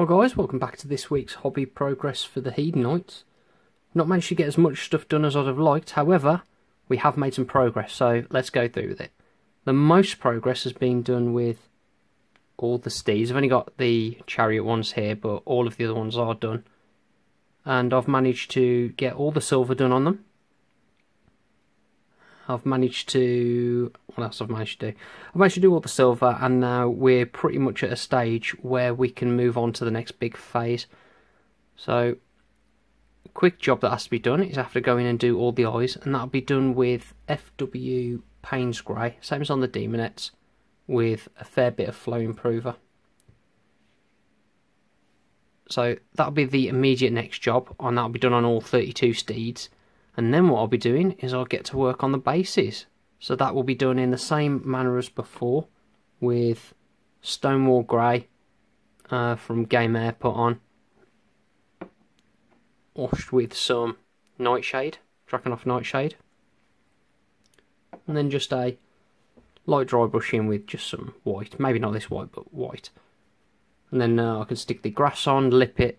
Hi guys, welcome back to this week's hobby progress for the Hedonites. Not managed to get as much stuff done as I'd have liked, however, we have made some progress, so let's go through with it. The most progress has been done with all the steeds. I've only got the chariot ones here, but all of the other ones are done. And I've managed to get all the silver done on them. I've managed to... what else have I managed to do? I've managed to do all the silver, and now we're pretty much at a stage where we can move on to the next big phase. So, a quick job that has to be done is I have to go in and do all the eyes, and that'll be done with FW Payne's Grey, same as on the Demonettes, with a fair bit of flow improver. So that'll be the immediate next job, and that'll be done on all 32 steeds. And then what I'll be doing is I'll get to work on the bases. So that will be done in the same manner as before, with Stonewall Grey from Game Air put on, washed with some Nightshade, Draconoff Nightshade, and then just a light dry brushing with just some white, maybe not this white, but white. And then I can stick the grass on, lip it,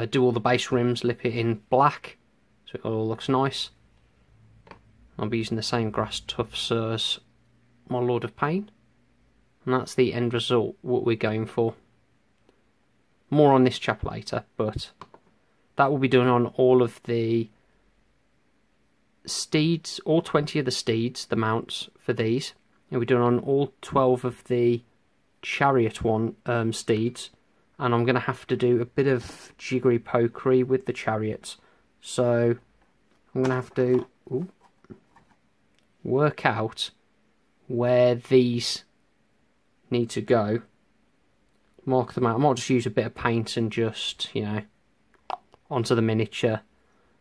do all the base rims, lip it in black, so it all looks nice. I'll be using the same grass tufts as my Lord of Pain, and that's the end result, what we're going for. More on this chap later, but that will be done on all of the steeds, all 20 of the steeds, the mounts for these. It'll be done on all 12 of the chariot steeds, and I'm going to have to do a bit of jiggery pokery with the chariots. So I'm going to have to work out where these need to go, mark them out. I might just use a bit of paint and just, you know, onto the miniature,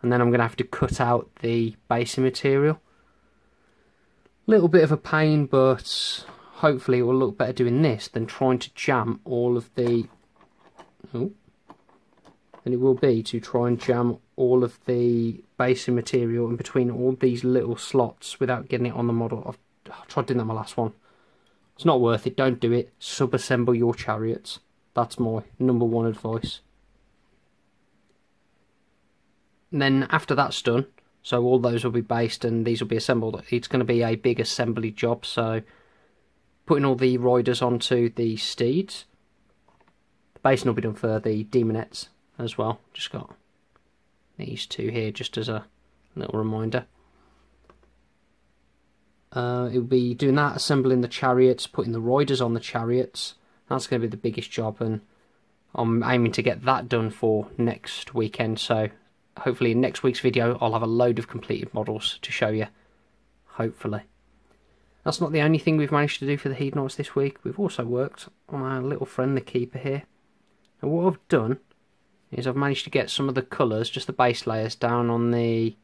and then I'm going to have to cut out the basing material. Little bit of a pain, but hopefully it will look better doing this than trying to jam all of the than it will be to try and jam all of the basing material in between all these little slots without getting it on the model. I've tried doing that in my last one. It's not worth it. Don't do it. Sub-assemble your chariots. That's my #1 advice. And then after that's done, so all those will be based and these will be assembled, it's going to be a big assembly job. So putting all the riders onto the steeds. The basing will be done for the Demonettes as well. Just got these two here just as a little reminder. It'll be doing that, assembling the chariots, putting the riders on the chariots. That's going to be the biggest job, and I'm aiming to get that done for next weekend. So hopefully in next week's video I'll have a load of completed models to show you, hopefully. That's not the only thing we've managed to do for the Hedonites this week. We've also worked on our little friend the Keeper here. And what I've done is I've managed to get some of the colours, just the base layers, down on the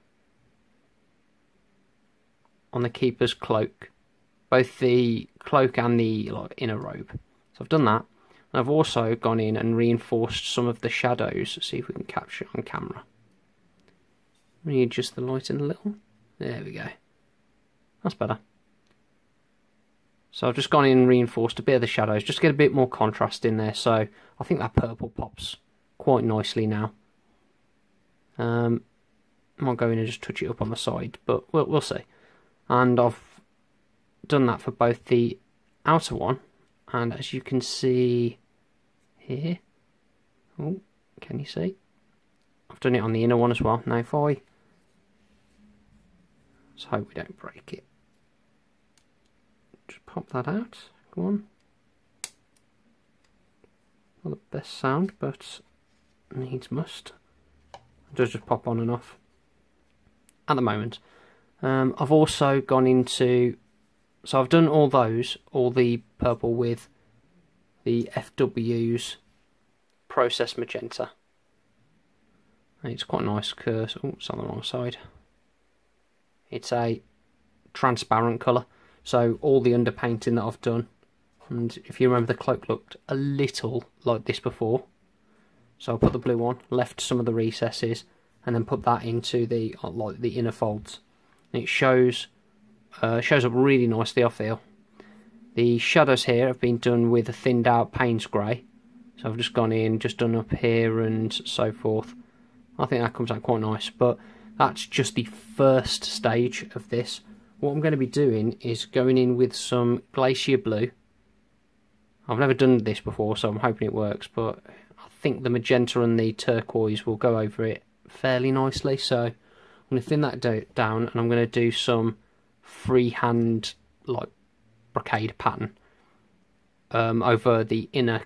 Keeper's cloak, both the cloak and the inner robe. So I've done that, and I've also gone in and reinforced some of the shadows. See if we can capture it on camera. Readjust the lighting a little. There we go. That's better. So I've just gone in and reinforced a bit of the shadows, just to get a bit more contrast in there. So I think that purple pops quite nicely now. I might go in and just touch it up on the side, but we'll see. And I've done that for both the outer one, and as you can see here, oh, can you see? I've done it on the inner one as well. Now if I, let's hope we don't break it. Just pop that out. Go on. Not the best sound, but needs must. It does just pop on and off at the moment. I've also gone into, so I've done all those, all the purple with the FW's Process Magenta. And it's quite nice because, oh, it's on the wrong side. It's a transparent colour. So all the underpainting that I've done, and if you remember the cloak looked a little like this before. So I put the blue on, left some of the recesses, and then put that into the like the inner folds. And it shows up really nicely, I feel. The shadows here have been done with a thinned out Payne's Grey, So I've just gone in, just done up here and so forth. I think that comes out quite nice, but that's just the first stage of this. What I'm going to be doing is going in with some glacier blue. I've never done this before, so I'm hoping it works, but I think the magenta and the turquoise will go over it fairly nicely. So I'm going to thin that down, and I'm going to do some freehand like brocade pattern over the inner,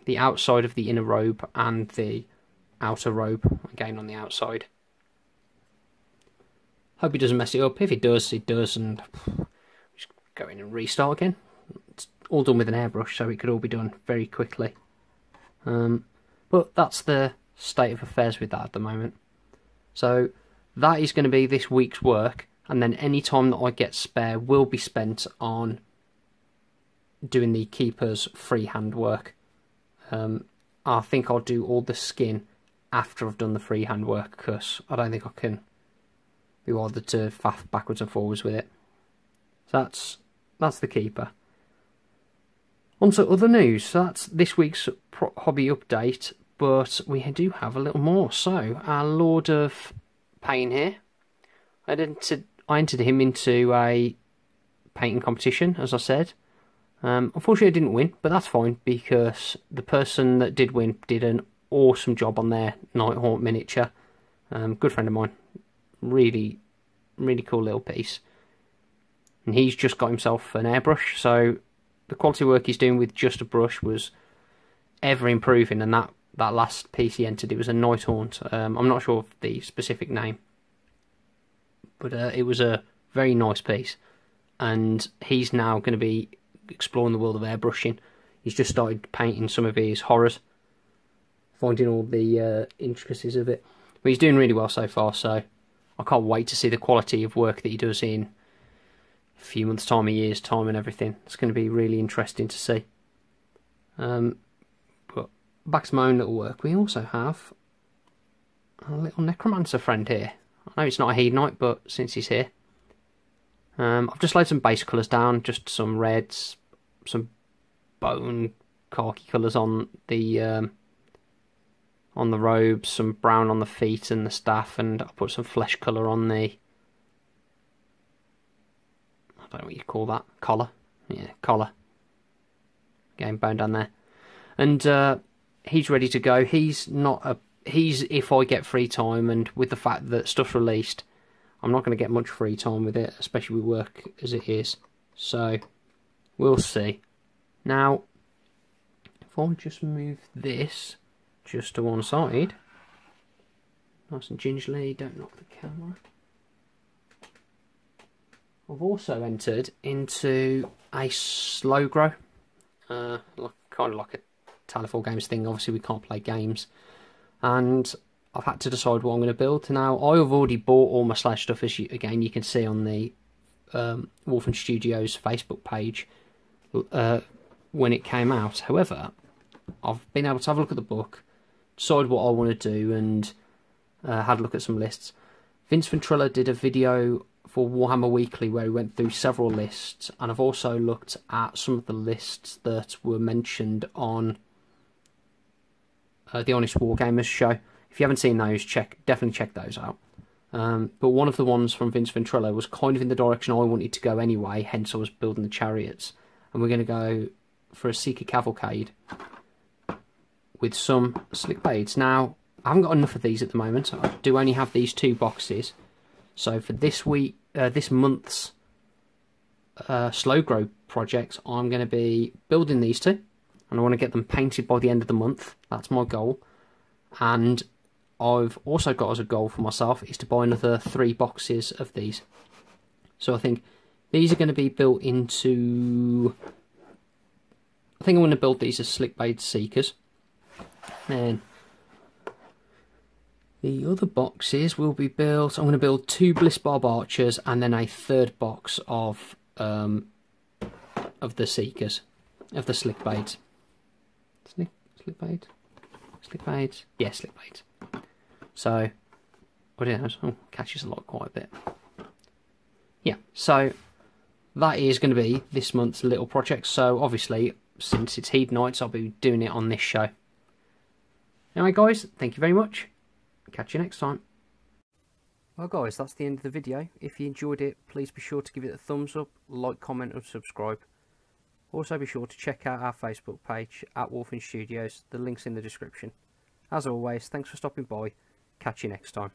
the outside of the inner robe and the outer robe, again on the outside. Hope he doesn't mess it up. If it does, it does, and just go in and restart again. It's all done with an airbrush, so it could all be done very quickly. But that's the state of affairs with that at the moment. So that is going to be this week's work, and then any time that I get spare will be spent on doing the keeper's freehand work. I think I'll do all the skin after I've done the freehand work, because I don't think I can be bothered to faff backwards and forwards with it. So that's the keeper. On to other news. So that's this week's hobby update, but we do have a little more. So our Lord of Pain here, I entered him into a painting competition, as I said. Unfortunately I didn't win, but that's fine, because the person that did win did an awesome job on their Nighthaunt miniature. Good friend of mine. Really, really cool little piece. And he's just got himself an airbrush, so the quality work he's doing with just a brush was ever improving, and that last piece he entered, it was a Nighthaunt. I'm not sure of the specific name, but it was a very nice piece, and he's now going to be exploring the world of airbrushing. He's just started painting some of his horrors, finding all the intricacies of it. But he's doing really well so far, so I can't wait to see the quality of work that he does in a few months' time, a year's time and everything. It's going to be really interesting to see. But back to my own little work, we also have a little necromancer friend here. I know it's not a Hedonite, but since he's here, I've just laid some base colours down, just some reds, some bone khaki colours on the robes, some brown on the feet and the staff, and I put some flesh colour on the, I don't know what you call that, collar. Yeah, collar. Getting bone down there. And he's ready to go. He's if I get free time, and with the fact that stuff's released, I'm not going to get much free time with it, especially with work as it is. So, we'll see. Now, if I just move this just to one side, nice and gingerly, don't knock the camera. I've also entered into a slow grow, kind of like a Tally4 Games thing. Obviously we can't play games, and I've had to decide what I'm going to build. Now I have already bought all my Slaanesh stuff, as you can see on the Wulfen Studios Facebook page when it came out. However, I've been able to have a look at the book, decide what I want to do, and had a look at some lists. Vince Ventrella did a video for Warhammer Weekly where he went through several lists, and I've also looked at some of the lists that were mentioned on the Honest Wargamers show. If you haven't seen those, definitely check those out. But one of the ones from Vince Ventrella was kind of in the direction I wanted to go anyway, hence I was building the chariots. And we're going to go for a Seeker Cavalcade with some slick blades. Now, I haven't got enough of these at the moment. I do only have these 2 boxes. So for this month's slow grow project, I'm going to be building these 2, and I want to get them painted by the end of the month. That's my goal. And I've also got as a goal for myself is to buy another 3 boxes of these. So I think these are going to be built into, I think I'm going to build these as slick blade Seekers. Then the other boxes will be built, I'm going to build 2 Bliss Barb Archers and then a 3rd box of the Seekers, of the slick blades. Slick blades? Slick blades? Yeah, slick blades. So, what do you know? Catches a lot quite a bit. Yeah, so that is going to be this month's little project. So obviously since it's Hedonites, I'll be doing it on this show. Anyway guys, thank you very much. Catch you next time. Well guys, that's the end of the video. If you enjoyed it, please be sure to give it a thumbs up, like, comment and subscribe. Also be sure to check out our Facebook page at Wulfen Studios. The link's in the description. As always, thanks for stopping by. Catch you next time.